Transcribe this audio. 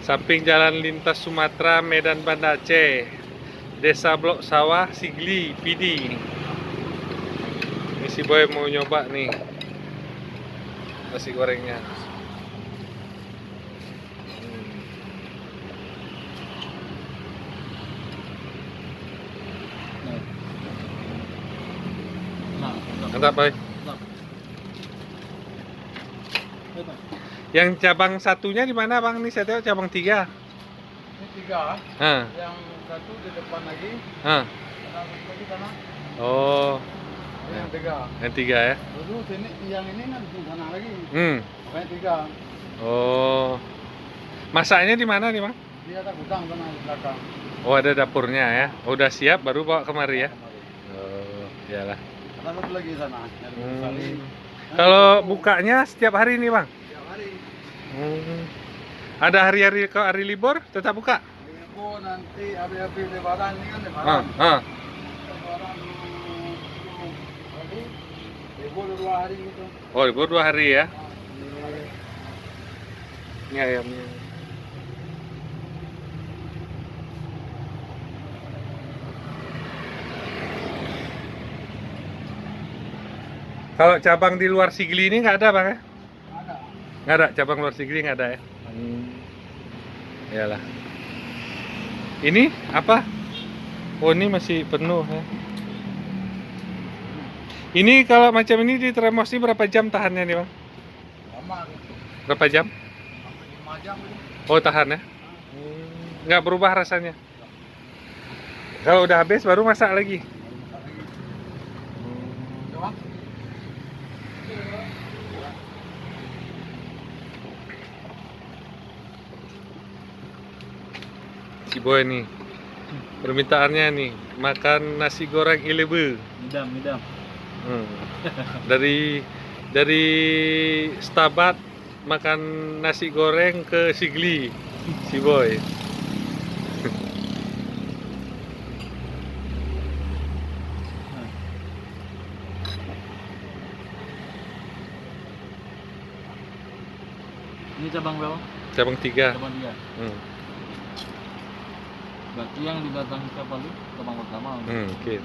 Samping Jalan Lintas Sumatera, Medan Banda Aceh, Desa Blok Sawah, Sigli, PD. Ini si Boy mau nyoba nih nasi gorengnya. Mantap, Boy. Yang cabang satunya di mana, Bang? Ini saya tahu cabang 3. Ini 3. Yang satu di depan lagi. Lagi sana. Oh. Ini yang 3. Yang 3 ya. Dulu sini yang ini kan di sana lagi. Banyak 3. Oh. Masaknya di mana nih, Bang? Di atas gudang sana di belakang. Oh, ada dapurnya ya. Oh, udah siap baru bawa kemari ya. Oh, iyalah. Ada satu lagi sana. Kalau bukanya setiap hari nih, Bang? Setiap hari. Ada hari-hari kalau hari libur tetap buka? Libur nanti habis lebaran ini kan lebaran. Lebaran libur 2 hari gitu. Oh, libur 2 hari ya. Ini ayamnya. Kalau cabang di luar Sigli ini nggak ada, Bang ya? Ada. Nggak ada, cabang luar Sigli nggak ada ya? Iyalah. Ini apa? Oh, ini masih penuh ya. Ini kalau macam ini di termos ini berapa jam tahannya nih, Bang? Lama gitu. Berapa jam? Sampai 5 jam gitu. Oh, tahan ya? Nggak berubah rasanya? Kalau udah habis baru masak lagi? Coba. Si Boy nih, permintaannya nih, makan nasi goreng ilebe. Midam. Dari Stabat makan nasi goreng ke Sigli, si Boy. Ini cabang berapa? Cabang 3. Cabang 3. Berarti yang didatangi ke Palu cabang pertama. Oke.